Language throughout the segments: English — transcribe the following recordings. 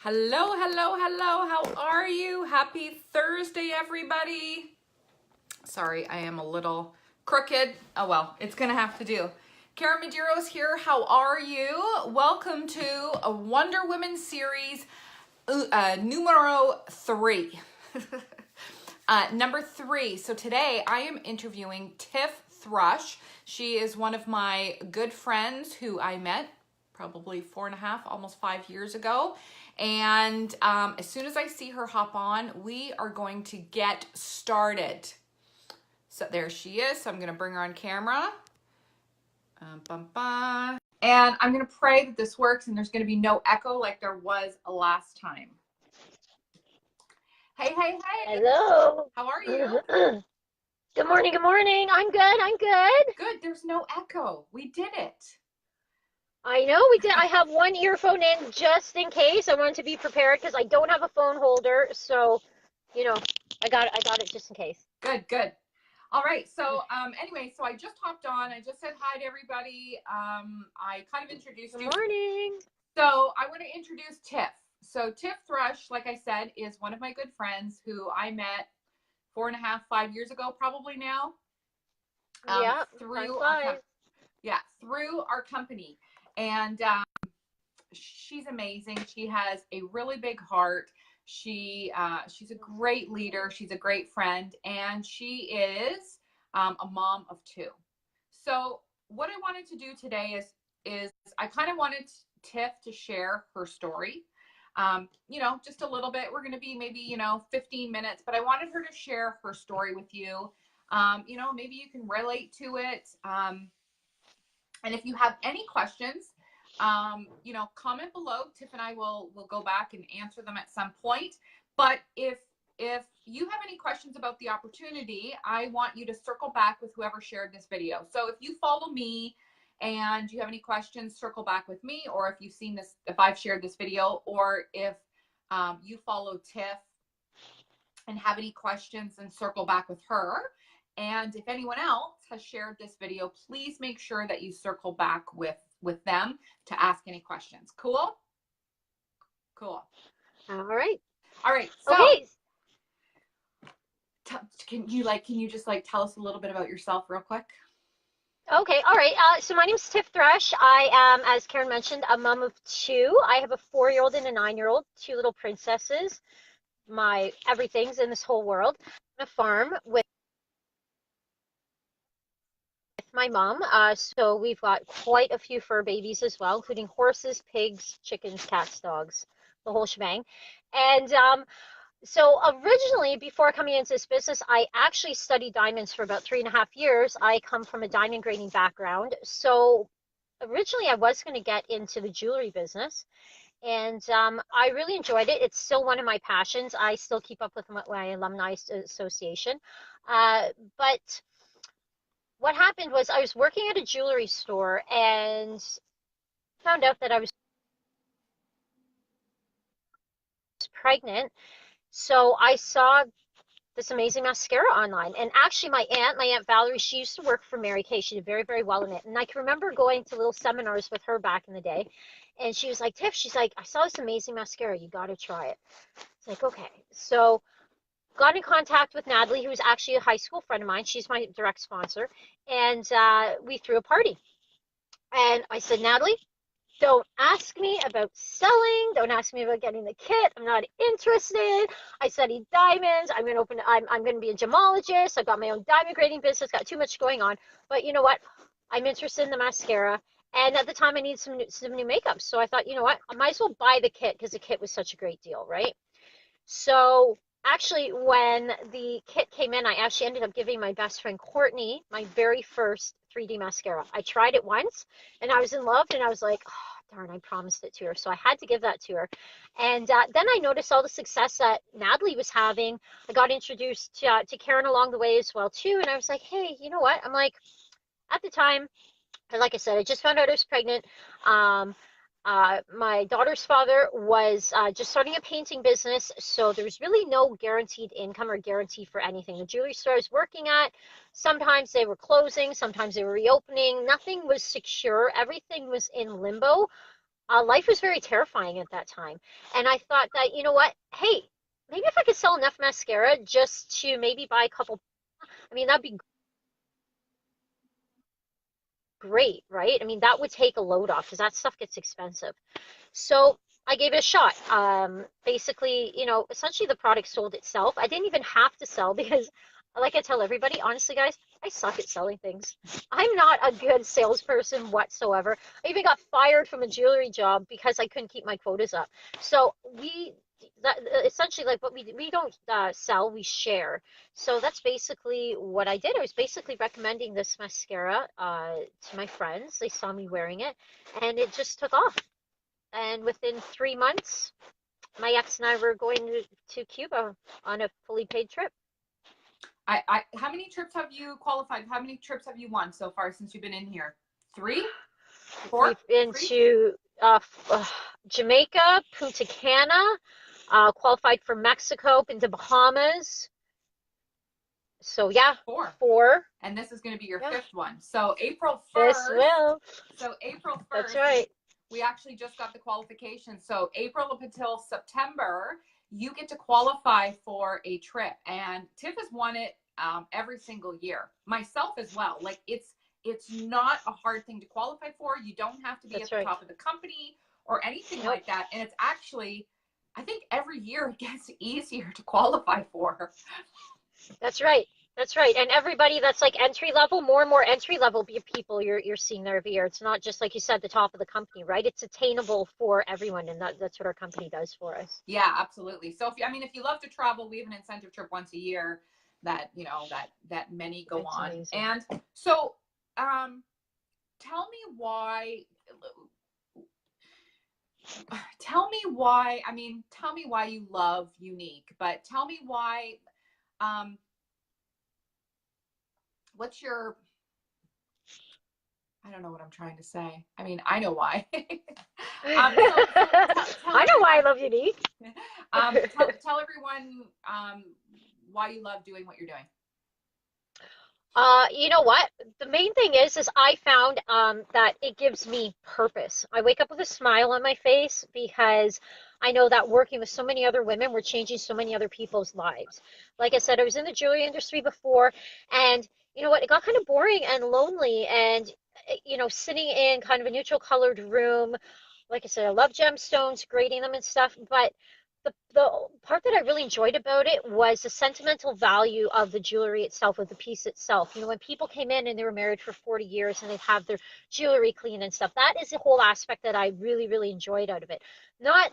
Hello, hello, hello. How are you? Happy Thursday, everybody. Sorry, I am a little crooked. Oh well, it's gonna have to do. Karen Medeiros here. How are you? Welcome to a Wonder Women series, numero 3. Number 3. So today I am interviewing Tiff Thrush. She is one of my good friends who I met probably 4.5, almost 5 years ago. And as soon as I see her hop on, we are going to get started. So there she is. So I'm going to bring her on camera. And I'm going to pray that this works and there's going to be no echo like there was last time. Hey, hey, hey. Hello. How are you? Good morning, good morning. I'm good. Good. There's no echo. We did it. I know we did. I have one earphone in just in case. I wanted to be prepared because I don't have a phone holder. So, I got it just in case. Good, good. All right. So anyway, so I just hopped on. I just said hi to everybody. I kind of introduced you. Good morning. So I want to introduce Tiff. So Tiff Thrush, like I said, is one of my good friends who I met 4.5, 5 years ago, probably now. Yeah, through our company. And she's amazing. She has a really big heart. She's a great leader. She's a great friend, and she is a mom of 2. So what I wanted to do today is I kind of wanted Tiff to share her story. Just a little bit. We're going to be maybe 15 minutes, but I wanted her to share her story with you. Maybe you can relate to it. And if you have any questions, comment below. Tiff and I will go back and answer them at some point. But if you have any questions about the opportunity, I want you to circle back with whoever shared this video. So if you follow me and you have any questions, circle back with me, or if you've seen this, if I've shared this video, or if you follow Tiff and have any questions, then circle back with her. And if anyone else has shared this video, please make sure that you circle back with them to ask any questions. Cool? Cool. All right. All right. So okay. Can you just tell us a little bit about yourself real quick? Okay, all right. So my name's Tiff Thrush. I am, as Karen mentioned, a mom of 2. I have a 4-year-old and a 9-year-old, 2 little princesses. My everything's in this whole world. On a farm with my mom. So we've got quite a few fur babies as well, including horses, pigs, chickens, cats, dogs, the whole shebang. And so originally, before coming into this business, I actually studied diamonds for about 3.5 years. I come from a diamond grading background. So originally I was going to get into the jewelry business. And I really enjoyed it. It's still one of my passions. I still keep up with my alumni association. But what happened was I was working at a jewelry store and found out that I was pregnant. So I saw this amazing mascara online. And actually my Aunt Valerie, she used to work for Mary Kay. She did very, very well in it. And I can remember going to little seminars with her back in the day. And she was like, Tiff, she's like, I saw this amazing mascara. You got to try it. It's like, okay. So got in contact with Natalie, who was actually a high school friend of mine. She's my direct sponsor. And we threw a party. And I said, Natalie, don't ask me about selling. Don't ask me about getting the kit. I'm not interested. I studied diamonds. I'm going to be a gemologist. I've got my own diamond grading business. Got too much going on. But you know what? I'm interested in the mascara. And at the time, I needed some new makeup. So I thought, you know what? I might as well buy the kit because the kit was such a great deal, right? So actually, when the kit came in, I actually ended up giving my best friend Courtney my very first 3D mascara. I tried it once and I was in love and I was like, oh, darn, I promised it to her. So I had to give that to her. And then I noticed all the success that Natalie was having. I got introduced to Karen along the way as well, too. And I was like, hey, you know what? I'm like, at the time, like I said, I just found out I was pregnant. My daughter's father was just starting a painting business, so there's really no guaranteed income or guarantee for anything. The jewelry store I was working at, sometimes they were closing, sometimes they were reopening. Nothing was secure. Everything was in limbo life was very terrifying at that time. And I thought that, you know what? Hey, maybe if I could sell enough mascara just to maybe buy a couple, I mean, that'd be great, right? I mean, that would take a load off because that stuff gets expensive. So I gave it a shot. Basically, essentially the product sold itself. I didn't even have to sell because, like I tell everybody, honestly, guys, I suck at selling things. I'm not a good salesperson whatsoever. I even got fired from a jewelry job because I couldn't keep my quotas up. So that essentially, like, what we don't sell, we share. So that's basically what I did. I was basically recommending this mascara to my friends. They saw me wearing it, and it just took off. And within 3 months, my ex and I were going to Cuba on a fully paid trip. How many trips have you qualified? How many trips have you won so far since you've been in here? 3? 4? We've been 3? to Jamaica, Punta Cana, qualified for Mexico, been to Bahamas. So yeah, 4. 4. And this is going to be your Yeah. 5th one. So April 1st. This will. So April 1st. That's right. We actually just got the qualification. So April up until September, you get to qualify for a trip. And Tiff has won it every single year. Myself as well. Like it's not a hard thing to qualify for. You don't have to be That's at the right. top of the company or anything Nope. like that. And it's actually, I think every year it gets easier to qualify for. That's right. That's right. And everybody that's like entry level, more and more entry level people you're seeing there every year. It's not just like you said, the top of the company, right? It's attainable for everyone, and that's what our company does for us. Yeah, absolutely. So if you love to travel, we have an incentive trip once a year that, that many go That's on. amazing. And so tell me why, tell me why you love Younique, but tell me why, what's your, I don't know what I'm trying to say. I mean, I know why. Tell I know why I love Younique. tell everyone why you love doing what you're doing. You know what? The main thing is I found that it gives me purpose. I wake up with a smile on my face because I know that working with so many other women, we're changing so many other people's lives. Like I said, I was in the jewelry industry before, and you know what? It got kind of boring and lonely, and sitting in kind of a neutral colored room. Like I said, I love gemstones, grading them and stuff, but the part that I really enjoyed about it was the sentimental value of the jewelry itself, of the piece itself. When people came in and they were married for 40 years and they'd have their jewelry clean and stuff, that is the whole aspect that I really, really enjoyed out of it. Not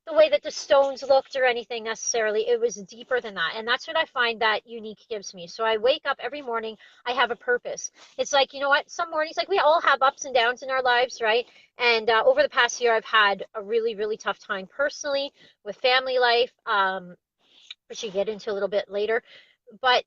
the way that the stones looked or anything necessarily. It was deeper than that. And that's what I find that Younique gives me. So I wake up every morning, I have a purpose. It's like, you know what? Some mornings, like we all have ups and downs in our lives, right? And over the past year, I've had a really, really tough time personally with family life, which you get into a little bit later. But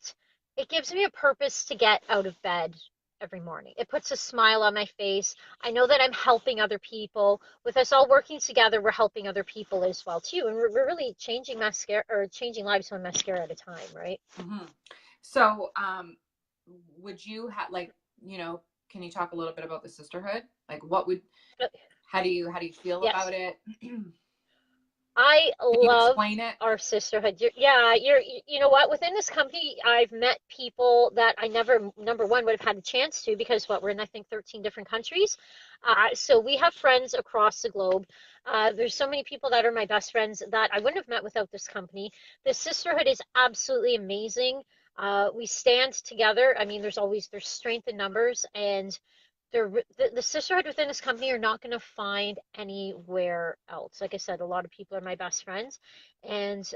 it gives me a purpose to get out of bed every morning. It puts a smile on my face. I know that I'm helping other people. With us all working together, we're helping other people as well too. And we're really changing lives one mascara at a time, right? Mm-hmm. So, would you have can you talk a little bit about the sisterhood? Like how do you feel Yes. about it? I Can you love explain it? our sisterhood. You know what? Within this company, I've met people that I never, number one, would have had a chance to because we're in, I think, 13 different countries. So we have friends across the globe. There's so many people that are my best friends that I wouldn't have met without this company. The sisterhood is absolutely amazing. We stand together. I mean, there's strength in numbers, and the sisterhood within this company are not going to find anywhere else. Like I said, a lot of people are my best friends, and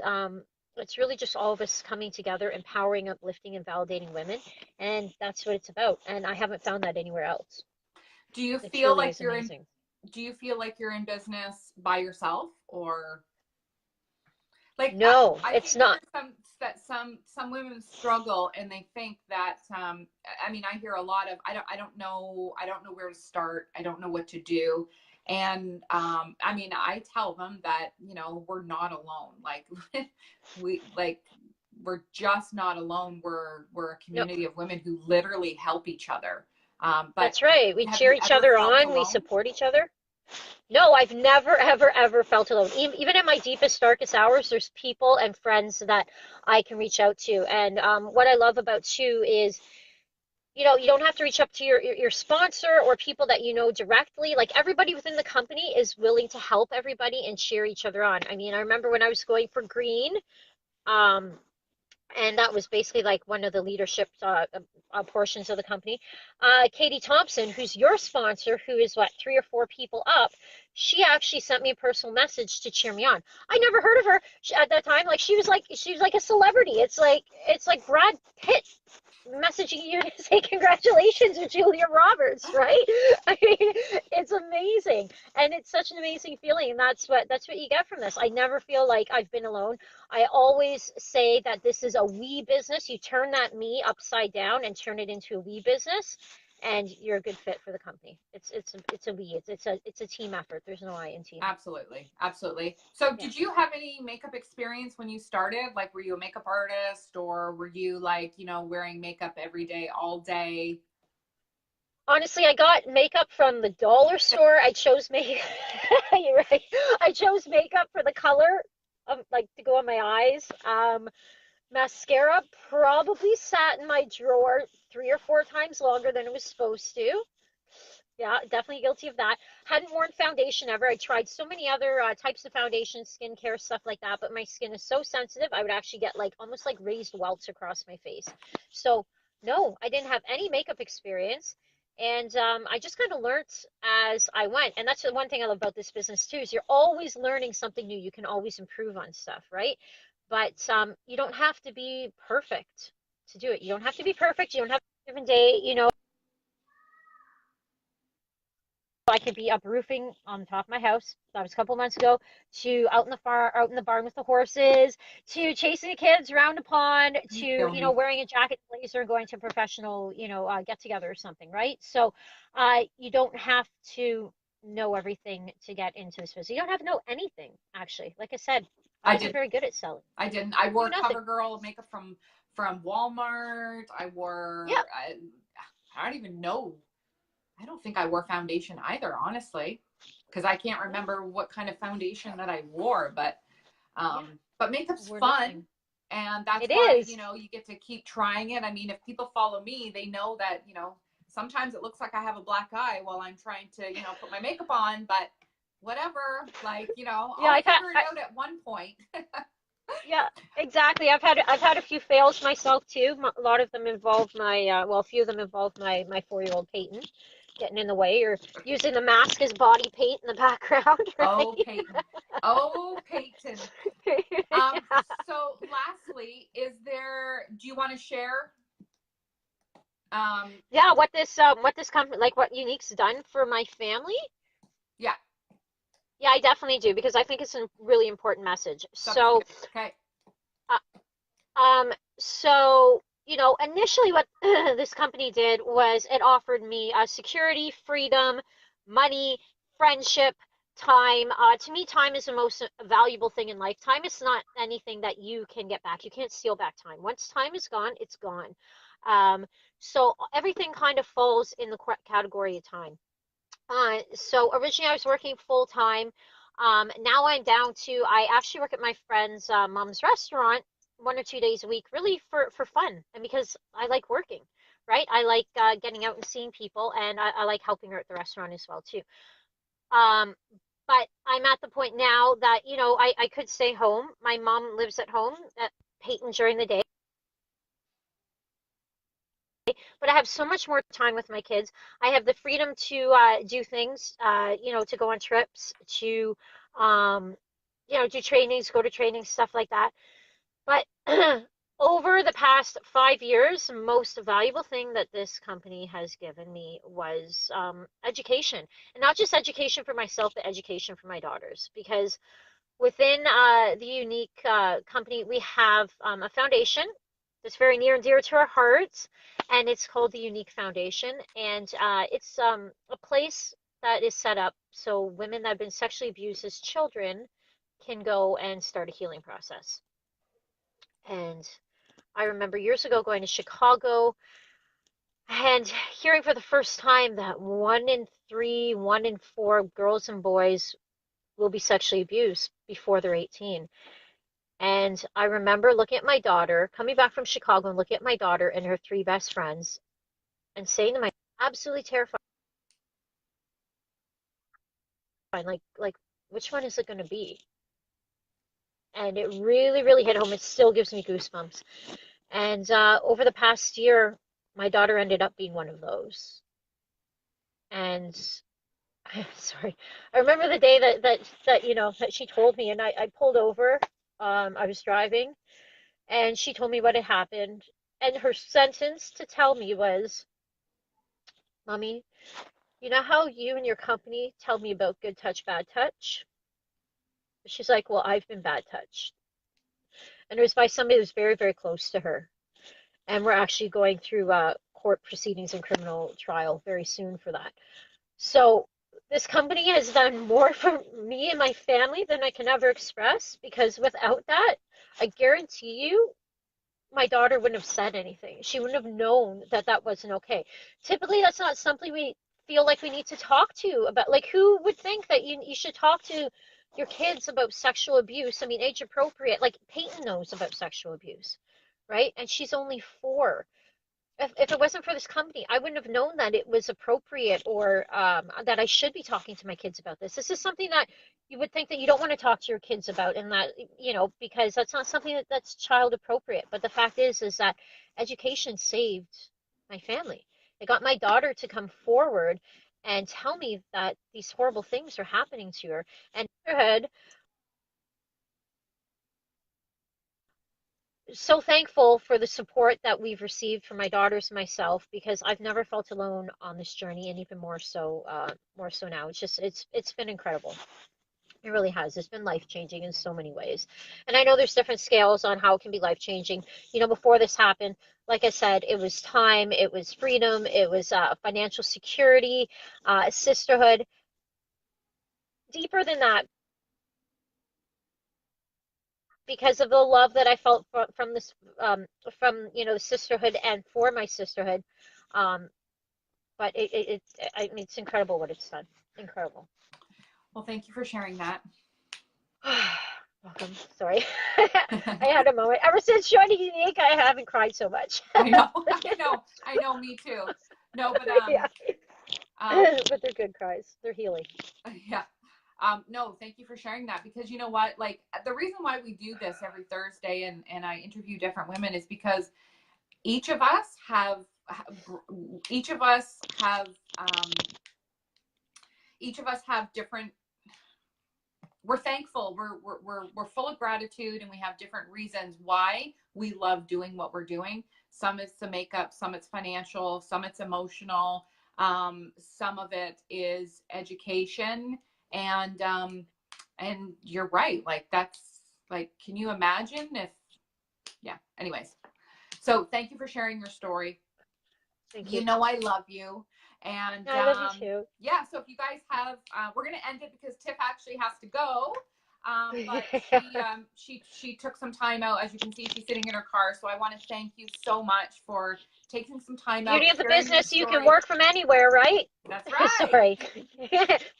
it's really just all of us coming together, empowering, uplifting, and validating women, and that's what it's about. And I haven't found that anywhere else. Do you It feel truly like is amazing. do you feel like you're in business by yourself, or like No, I it's think that not. there's some women struggle and they think that I mean, I hear a lot of I don't know where to start, I don't know what to do. And I mean, I tell them that we're not alone. Like we're just not alone. We're a No, community of women who literally help each other. But that's right. We have cheer you each ever other felt on. We alone? support each other. No, I've never, ever, ever felt alone. Even in my deepest, darkest hours, there's people and friends that I can reach out to. And what I love about you is, you don't have to reach up to your sponsor or people that you know directly. Like everybody within the company is willing to help everybody and cheer each other on. I mean, I remember when I was going for green, um, and that was basically like one of the leadership portions of the company. Katie Thompson, who's your sponsor, who is what, three or four people up, she actually sent me a personal message to cheer me on. I never heard of her at that time. Like she was like a celebrity. It's like Brad Pitt messaging you to say congratulations to Julia Roberts, right? I mean, it's amazing. And it's such an amazing feeling. And that's what you get from this. I never feel like I've been alone. I always say that this is a we business. You turn that me upside down and turn it into a we business, and you're a good fit for the company. It's a we. It's a team effort. There's no I in team. Absolutely. Absolutely. So Yeah. did you have any makeup experience when you started? Like, were you a makeup artist, or were you like, wearing makeup every day, all day? Honestly, I got makeup from the dollar store. I chose make You're right. I chose makeup for the color, like to go on my eyes. Mascara probably sat in my drawer 3 or 4 times longer than it was supposed to. Yeah, definitely guilty of that. Hadn't worn foundation ever. I tried so many other types of foundation, skincare, stuff like that, but my skin is so sensitive, I would actually get like almost like raised welts across my face. So, no, I didn't have any makeup experience. And I just kind of learned as I went. And that's the one thing I love about this business too, is you're always learning something new. You can always improve on stuff, right? But you don't have to be perfect to do it. You don't have to be perfect. You don't have to be a different day. I could be up roofing on the top of my house. That was a couple months ago. To out in the barn with the horses. To chasing the kids around a pond. You To feel me? wearing a jacket, blazer, and going to a professional get together or something, right? So, you don't have to know everything to get into this business. You don't have to know anything, actually. Like I said, I I wasn't did. very good at selling. I didn't. I Knew wore nothing. CoverGirl makeup from Walmart. Yeah, I don't even know. I don't think I wore foundation either, honestly, because I can't yeah, remember what kind of foundation that I wore. yeah. But makeup's We're fun, nothing. and that's It why is. you get to keep trying it. I mean, if people follow me, they know that sometimes it looks like I have a black eye while I'm trying to put my makeup on, but whatever. Like Yeah, I'll figure it out at one point. Yeah, exactly. I've had a few fails myself too. A lot of them involve my well, a few of them involve my 4-year-old Peyton getting in the way or using the mask as body paint in the background, right? Oh, Peyton. Oh, Peyton. Um, Yeah. so lastly, do you want to share? Um, Yeah, what this company, like what Unique's done for my family? yeah, Yeah, I definitely do because I think it's a really important message. something So, good. Okay. uh, initially what this company did was it offered me security, freedom, money, friendship, time. To me, time is the most valuable thing in life. Time is not anything that you can get back. You can't steal back time. Once time is gone, it's gone. Um, so everything kind of falls in the category of time. So originally I was working full time. Now I'm down to I actually work at my friend's mom's restaurant 1 or 2 days a week, really for fun and because I like working, right? I like getting out and seeing people, and I like helping her at the restaurant as well too. Um, but I'm at the point now that I could stay home. My mom lives at home at Peyton during the day, but I have so much more time with my kids. I have the freedom to do things, to go on trips, to, um, do trainings, go to trainings, stuff like that. But over the past 5 years, the most valuable thing that this company has given me was education. And not just education for myself, but education for my daughters. Because within the Unique company, we have a foundation that's very near and dear to our hearts, and it's called the Unique Foundation. And it's a place that is set up so women that have been sexually abused as children can go and start a healing process. And I remember years ago going to Chicago And hearing for the first time that 1 in 3, 1 in 4 girls and boys will be sexually abused before they're 18. And I remember looking at my daughter, coming back from Chicago and looking at my daughter and her 3 best friends and saying to myself, absolutely terrified, like, which one is it going to be? And it really, really hit home. It still gives me goosebumps. And over the past year, my daughter ended up being one of those. And sorry, I remember the day that that she told me, and I pulled over. I was driving, and she told me what had happened. And her sentence to tell me was, "Mommy, you know how you and your company tell me about good touch, bad touch?" She's like, "Well, I've been bad touched." And it was by somebody who's very, very close to her. And we're actually going through court proceedings and criminal trial very soon for that. So this company has done more for me and my family than I can ever express, because without that, I guarantee you, my daughter wouldn't have said anything. She wouldn't have known that that wasn't okay. Typically, that's not something we feel like we need to talk to about. Like, who would think that you should talk to your kids about sexual abuse? I mean, age appropriate. Like, Peyton knows about sexual abuse, right? And she's only 4. If it wasn't for this company, I wouldn't have known that it was appropriate, or that I should be talking to my kids about this. This is something that you would think that you don't want to talk to your kids about, and that, because that's not something that's child appropriate. But the fact is that education saved my family. It got my daughter to come forward and tell me that these horrible things are happening to her. And so thankful for the support that we've received from my daughters and myself, because I've never felt alone on this journey, and even more so now. It's been incredible. It really has. It's been life changing in so many ways. And I know there's different scales on how it can be life changing. Before this happened, like I said, it was time, it was freedom, it was financial security, sisterhood. Deeper than that, because of the love that I felt from this, the sisterhood and for my sisterhood. Um, but I mean, it's incredible what it's done. Incredible. Well, thank you for sharing that. Welcome. Sorry. I had a moment. Ever since joining Unique, I haven't cried so much. I know, me too. No, but yeah. But they're good cries. They're healing. Yeah. No, thank you for sharing that, because you know what, like, the reason why we do this every Thursday and I interview different women is because each of us have different, we're thankful, we're full of gratitude, and we have different reasons why we love doing what we're doing. Some it's the makeup, some it's financial, some it's emotional, some of it is education. And you're right, like, that's like, can you imagine if, yeah, anyways. So thank you for sharing your story. Thank you. I love you. And I love you too. yeah, so if you guys have, we're going to end it because Tiff actually has to go. But she took some time out. As you can see, she's sitting in her car. So I want to thank you so much for taking some time out. Beauty of the business, you can work from anywhere, right? That's right. Sorry.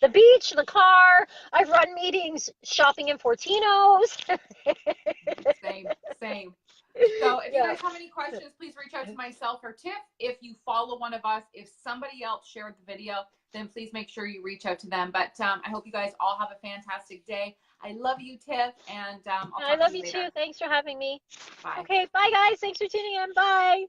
The beach, the car. I've run meetings shopping in Fortino's. Same. So if you guys have any questions, please reach out to myself or Tiff. If you follow one of us, if somebody else shared the video, then please make sure you reach out to them. But I hope you guys all have a fantastic day. I love you, Tiff, and I love you too. Thanks for having me. Bye. Okay, bye guys. Thanks for tuning in. Bye.